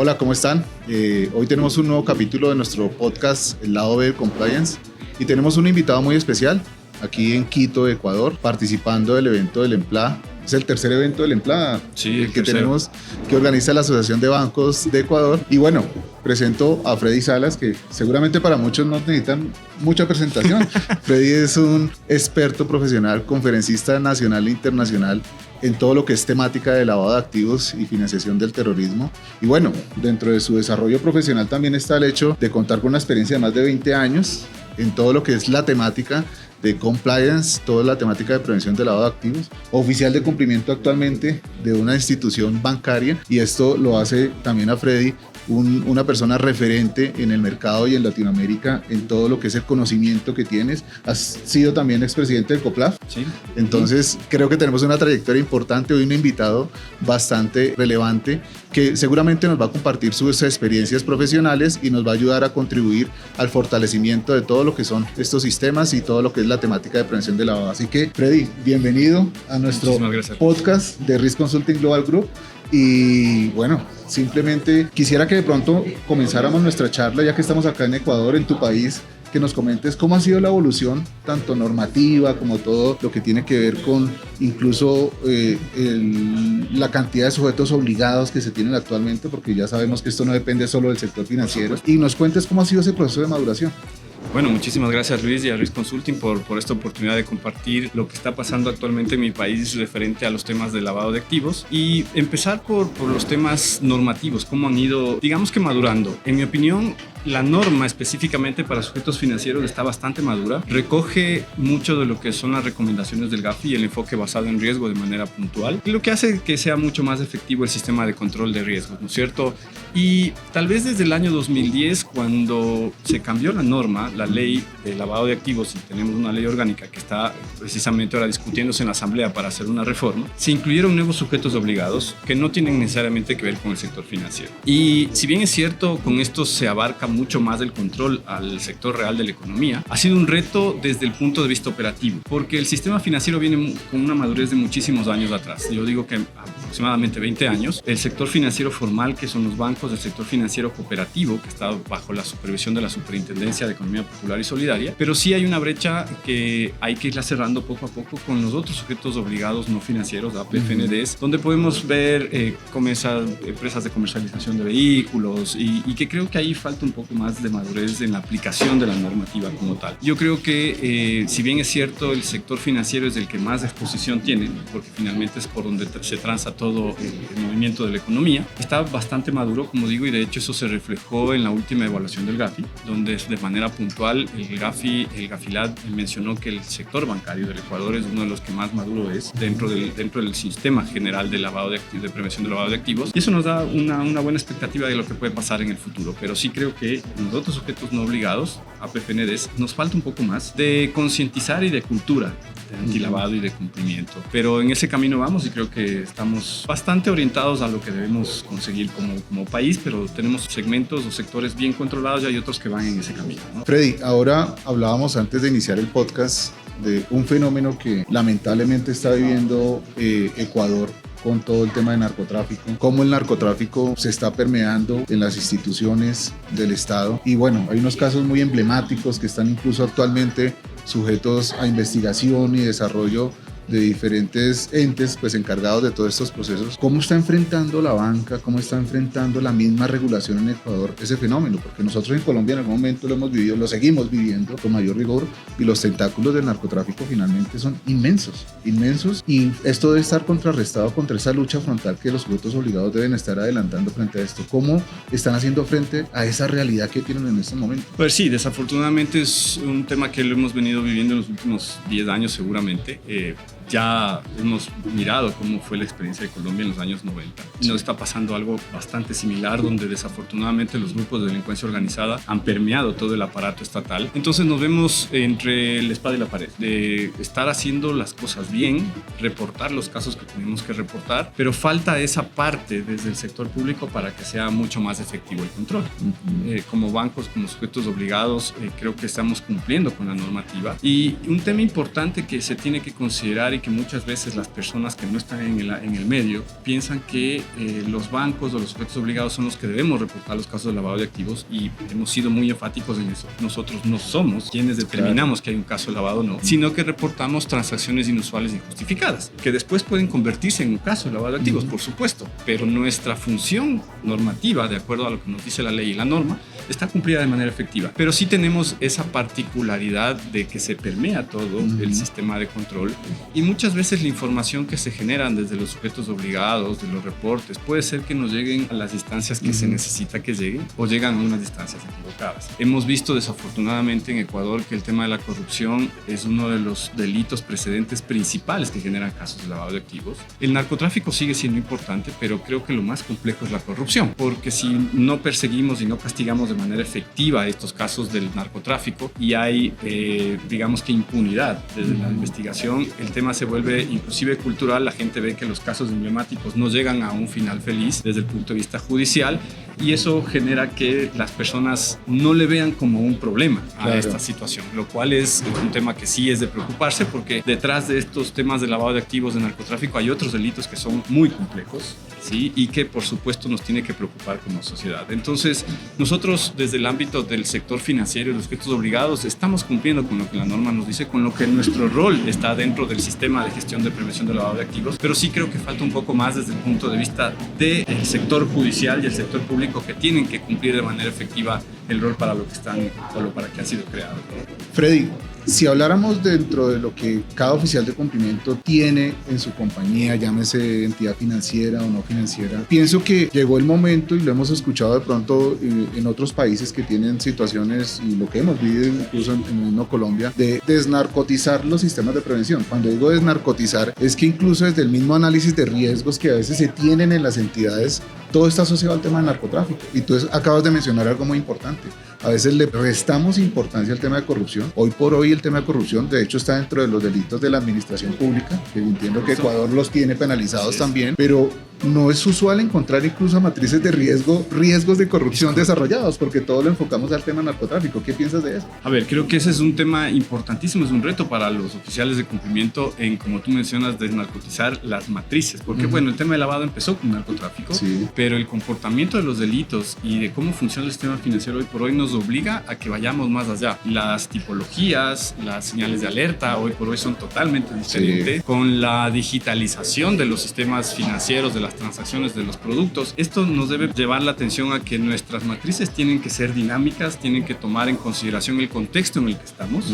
Hola, ¿cómo están? Hoy tenemos un nuevo capítulo de nuestro podcast, El Lado B del Compliance, y tenemos un invitado muy especial aquí en Quito, Ecuador, participando del evento del EMPLA. Es el tercer evento del EMPLA, sí, que tenemos, que organiza la Asociación de Bancos de Ecuador. Y bueno, presento a Freddy Salas, que seguramente para muchos no necesitan mucha presentación. Freddy es un experto profesional, conferencista nacional e internacional en todo lo que es temática de lavado de activos y financiación del terrorismo. Y bueno, dentro de su desarrollo profesional también está el hecho de contar con una experiencia de más de 20 años en todo lo que es la temática de compliance, toda la temática de prevención de lavado de activos, oficial de cumplimiento actualmente de una institución bancaria, y esto lo hace también a Freddy una persona referente en el mercado y en Latinoamérica en todo lo que es el conocimiento que tienes. Has sido también expresidente del COPLAF. Sí. Entonces creo que tenemos una trayectoria importante, hoy un invitado bastante relevante que seguramente nos va a compartir sus experiencias profesionales y nos va a ayudar a contribuir al fortalecimiento de todo lo que son estos sistemas y todo lo que es la temática de prevención de lavado. Así que Freddy, bienvenido a nuestro podcast de Risk Consulting Global Group. Y bueno, simplemente quisiera que de pronto comenzáramos nuestra charla, ya que estamos acá en Ecuador, en tu país, que nos comentes cómo ha sido la evolución, tanto normativa como todo lo que tiene que ver con incluso la cantidad de sujetos obligados que se tienen actualmente, porque ya sabemos que esto no depende solo del sector financiero. Y nos cuentes cómo ha sido ese proceso de maduración. Bueno, muchísimas gracias Luis y a Risk Consulting por esta oportunidad de compartir lo que está pasando actualmente en mi país referente a los temas de lavado de activos y empezar por los temas normativos, cómo han ido, digamos que madurando. En mi opinión, la norma específicamente para sujetos financieros está bastante madura, recoge mucho de lo que son las recomendaciones del GAFI y el enfoque basado en riesgo de manera puntual, y lo que hace que sea mucho más efectivo el sistema de control de riesgos, ¿no es cierto? Y tal vez desde el año 2010, cuando se cambió la norma, la ley de lavado de activos, y tenemos una ley orgánica que está precisamente ahora discutiéndose en la Asamblea para hacer una reforma, se incluyeron nuevos sujetos obligados que no tienen necesariamente que ver con el sector financiero. Y si bien es cierto, con esto se abarca mucho más del control al sector real de la economía, ha sido un reto desde el punto de vista operativo, porque el sistema financiero viene con una madurez de muchísimos años atrás. Yo digo que aproximadamente 20 años. El sector financiero formal, que son los bancos, el sector financiero cooperativo, que está bajo la supervisión de la Superintendencia de Economía Popular y Solidaria, pero sí hay una brecha que hay que irla cerrando poco a poco con los otros sujetos obligados no financieros, APFNDs, donde podemos ver empresas de comercialización de vehículos y que creo que ahí falta un poco más de madurez en la aplicación de la normativa como tal. Yo creo que si bien es cierto el sector financiero es el que más exposición tiene, porque finalmente es por donde se transa todo el movimiento de la economía, está bastante maduro, como digo, y de hecho eso se reflejó en la última evaluación del GAFI, donde de manera puntual el GAFILAD mencionó que el sector bancario del Ecuador es uno de los que más maduro es dentro del sistema general de lavado de activos, de prevención del lavado de activos, y eso nos da una buena expectativa de lo que puede pasar en el futuro. Pero sí creo que los otros sujetos no obligados, APFNDs, nos falta un poco más de concientizar y de cultura de antilavado y de cumplimiento, pero en ese camino vamos y creo que estamos bastante orientados a lo que debemos conseguir como país, pero tenemos segmentos o sectores bien controlados y hay otros que van en ese camino, ¿no? Freddy, ahora hablábamos antes de iniciar el podcast de un fenómeno que lamentablemente está viviendo Ecuador con todo el tema de narcotráfico, cómo el narcotráfico se está permeando en las instituciones del Estado. Y bueno, hay unos casos muy emblemáticos que están incluso actualmente sujetos a investigación y desarrollo de diferentes entes pues encargados de todos estos procesos. ¿Cómo está enfrentando la banca, cómo está enfrentando la misma regulación en Ecuador ese fenómeno? Porque nosotros en Colombia en algún momento lo hemos vivido, lo seguimos viviendo con mayor rigor, y los tentáculos del narcotráfico finalmente son inmensos, y esto debe estar contrarrestado contra esa lucha frontal que los sujetos obligados deben estar adelantando frente a esto. ¿Cómo están haciendo frente a esa realidad que tienen en este momento? Pues sí, desafortunadamente es un tema que lo hemos venido viviendo en los últimos 10 años seguramente. Ya hemos mirado cómo fue la experiencia de Colombia en los años 90. Y nos está pasando algo bastante similar, donde desafortunadamente los grupos de delincuencia organizada han permeado todo el aparato estatal. Entonces nos vemos entre la espada y la pared, de estar haciendo las cosas bien, reportar los casos que tenemos que reportar, pero falta esa parte desde el sector público para que sea mucho más efectivo el control. Como bancos, como sujetos obligados, creo que estamos cumpliendo con la normativa. Y un tema importante que se tiene que considerar y que muchas veces las personas que no están en el medio piensan que los bancos o los sujetos obligados son los que debemos reportar los casos de lavado de activos, y hemos sido muy enfáticos en eso. Nosotros no somos quienes determinamos que hay un caso de lavado o no, sino que reportamos transacciones inusuales e injustificadas, que después pueden convertirse en un caso de lavado de activos, por supuesto, pero nuestra función normativa, de acuerdo a lo que nos dice la ley y la norma, está cumplida de manera efectiva. Pero sí tenemos esa particularidad de que se permea todo el sistema de control, y muchas veces la información que se generan desde los sujetos obligados, de los reportes, puede ser que no lleguen a las distancias que se necesita que lleguen, o llegan a unas distancias equivocadas. Hemos visto desafortunadamente en Ecuador que el tema de la corrupción es uno de los delitos precedentes principales que generan casos de lavado de activos. El narcotráfico sigue siendo importante, pero creo que lo más complejo es la corrupción, porque si no perseguimos y no castigamos de manera efectiva estos casos del narcotráfico y hay, digamos que impunidad desde la investigación, el tema se vuelve inclusive cultural. La gente ve que los casos emblemáticos no llegan a un final feliz desde el punto de vista judicial, y eso genera que las personas no le vean como un problema a esta situación, lo cual es un tema que sí es de preocuparse, porque detrás de estos temas de lavado de activos, de narcotráfico, hay otros delitos que son muy complejos, ¿sí? Y que por supuesto nos tiene que preocupar como sociedad. Entonces nosotros desde el ámbito del sector financiero y los sujetos obligados estamos cumpliendo con lo que la norma nos dice, con lo que nuestro rol está dentro del sistema de gestión de prevención del lavado de activos, pero sí creo que falta un poco más desde el punto de vista del sector judicial y el sector público, que tienen que cumplir de manera efectiva el rol para lo que están o lo para que ha sido creado. Freddy, si habláramos dentro de lo que cada oficial de cumplimiento tiene en su compañía, llámese entidad financiera o no financiera, pienso que llegó el momento, y lo hemos escuchado de pronto en otros países que tienen situaciones, y lo que hemos vivido incluso en el mismo Colombia, de desnarcotizar los sistemas de prevención. Cuando digo desnarcotizar, es que incluso desde el mismo análisis de riesgos que a veces se tienen en las entidades, todo está asociado al tema del narcotráfico. Y tú acabas de mencionar algo muy importante. A veces le restamos importancia al tema de corrupción. Hoy por hoy el tema de corrupción, de hecho, está dentro de los delitos de la administración pública, que entiendo que Ecuador los tiene penalizados también, pero no es usual encontrar incluso matrices de riesgos de corrupción desarrollados, porque todo lo enfocamos al tema narcotráfico. ¿Qué piensas de eso? A ver, creo que ese es un tema importantísimo, es un reto para los oficiales de cumplimiento en, como tú mencionas, desnarcotizar las matrices, porque bueno, el tema del lavado empezó con narcotráfico, pero el comportamiento de los delitos y de cómo funciona el sistema financiero hoy por hoy nos obliga a que vayamos más allá. Las tipologías, las señales de alerta hoy por hoy son totalmente diferentes. Con la digitalización de los sistemas financieros, de las transacciones, de los productos, esto nos debe llevar la atención a que nuestras matrices tienen que ser dinámicas, tienen que tomar en consideración el contexto en el que estamos,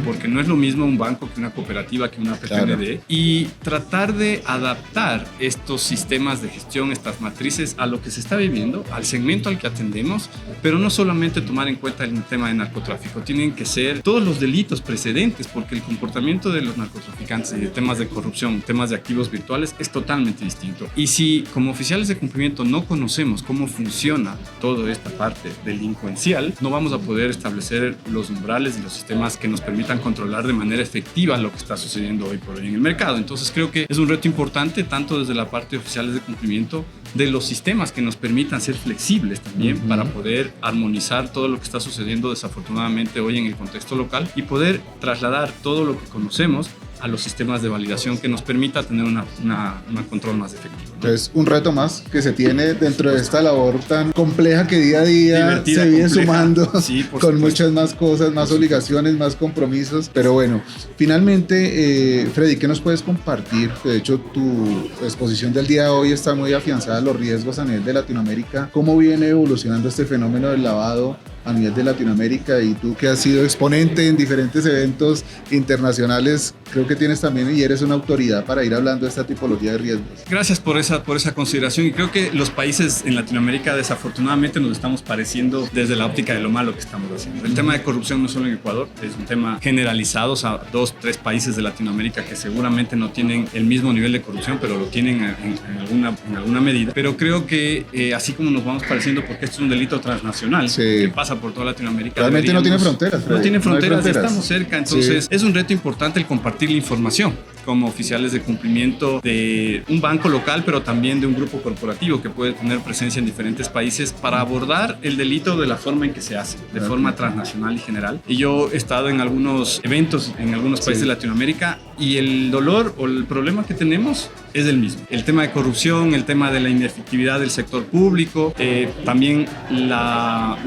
porque no es lo mismo un banco que una cooperativa, que una PTND, y tratar de adaptar estos sistemas de gestión, estas matrices, a lo que se está viviendo, al segmento al que atendemos, pero no solamente tomar en cuenta el tema de narcotráfico, tienen que ser todos los delitos precedentes, porque el comportamiento de los narcotraficantes y de temas de corrupción, temas de activos virtuales es totalmente distinto. Y si como oficiales de cumplimiento no conocemos cómo funciona toda esta parte delincuencial, no vamos a poder establecer los umbrales y los sistemas que nos permitan controlar de manera efectiva lo que está sucediendo hoy por hoy en el mercado. Entonces creo que es un reto importante, tanto desde la parte de oficiales de cumplimiento, de los sistemas que nos permitan ser flexibles también para poder armonizar todo lo que está sucediendo desafortunadamente hoy en el contexto local, y poder trasladar todo lo que conocemos a los sistemas de validación que nos permita tener una control más efectivo, ¿no? Entonces, un reto más que se tiene dentro de esta labor tan compleja que día a día divertida, se viene compleja, sumando, con supuesto, muchas más cosas, más obligaciones, más compromisos. Pero bueno, finalmente, Freddy, ¿qué nos puedes compartir? De hecho, tu exposición del día de hoy está muy afianzada a los riesgos a nivel de Latinoamérica. ¿Cómo viene evolucionando este fenómeno del lavado a nivel de Latinoamérica? Y tú, que has sido exponente en diferentes eventos internacionales, creo que tienes también y eres una autoridad para ir hablando de esta tipología de riesgos. Gracias por esa consideración, y creo que los países en Latinoamérica desafortunadamente nos estamos pareciendo desde la óptica de lo malo que estamos haciendo. El tema de corrupción no solo en Ecuador, es un tema generalizado, o sea, 2-3 países de Latinoamérica que seguramente no tienen el mismo nivel de corrupción, pero lo tienen en alguna medida. Pero creo que así como nos vamos pareciendo, porque esto es un delito transnacional que pasa por toda Latinoamérica. Realmente no tiene fronteras, Freddy. No tiene fronteras, estamos cerca. Entonces es un reto importante el compartir la información como oficiales de cumplimiento de un banco local, pero también de un grupo corporativo que puede tener presencia en diferentes países para abordar el delito de la forma en que se hace, de forma transnacional y general. Y yo he estado en algunos eventos en algunos países de Latinoamérica y el dolor o el problema que tenemos es el mismo. El tema de corrupción, el tema de la inefectividad del sector público, también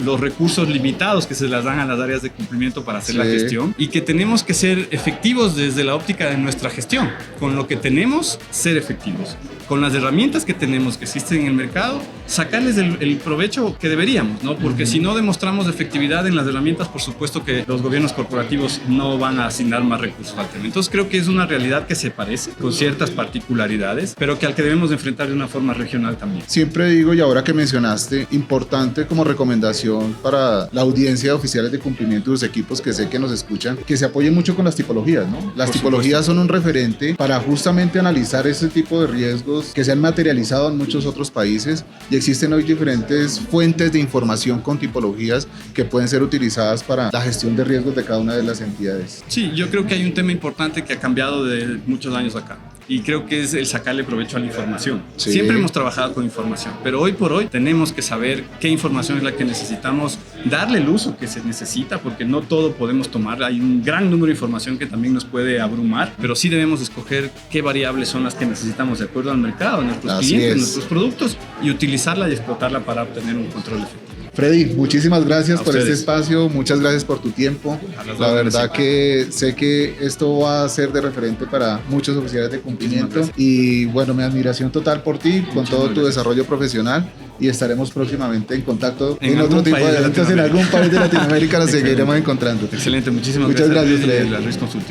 los recursos limitados que se les dan a las áreas de cumplimiento para hacer la gestión, y que tenemos que ser efectivos desde la óptica de nuestra gestión. Con lo que tenemos, ser efectivos. Con las herramientas que tenemos, que existen en el mercado, sacarles el provecho que deberíamos, ¿no? Porque si no demostramos efectividad en las herramientas, por supuesto que los gobiernos corporativos no van a asignar más recursos al tema. Entonces creo que es una realidad que se parece, con ciertas particularidades, pero que al que debemos enfrentar de una forma regional también. Siempre digo, y ahora que mencionaste, importante como recomendación para la audiencia de oficiales de cumplimiento de los equipos que sé que nos escuchan, que se apoyen mucho con las tipologías, ¿no? Las tipologías son un referente para justamente analizar ese tipo de riesgos que se han materializado en muchos otros países, y existen hoy diferentes fuentes de información con tipologías que pueden ser utilizadas para la gestión de riesgos de cada una de las entidades. Sí, yo creo que hay un tema importante que ha cambiado de muchos años acá, y creo que es el sacarle provecho a la información. Sí. Siempre hemos trabajado con información, pero hoy por hoy tenemos que saber qué información es la que necesitamos, darle el uso que se necesita, porque no todo podemos tomar. Hay un gran número de información que también nos puede abrumar, pero sí debemos escoger qué variables son las que necesitamos de acuerdo al mercado, a nuestros clientes, nuestros productos, y utilizarla y explotarla para obtener un control efectivo. Freddy, muchísimas gracias por este espacio, muchas gracias por tu tiempo. La verdad que sé que esto va a ser de referente para muchos oficiales de cumplimiento, y bueno, mi admiración total por ti, con todo tu desarrollo profesional, y estaremos próximamente en contacto en otro tipo de eventos en algún país de Latinoamérica. Nos seguiremos encontrando. Excelente, muchas gracias, Freddy.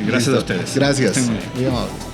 Gracias a ustedes. Gracias, muy amable.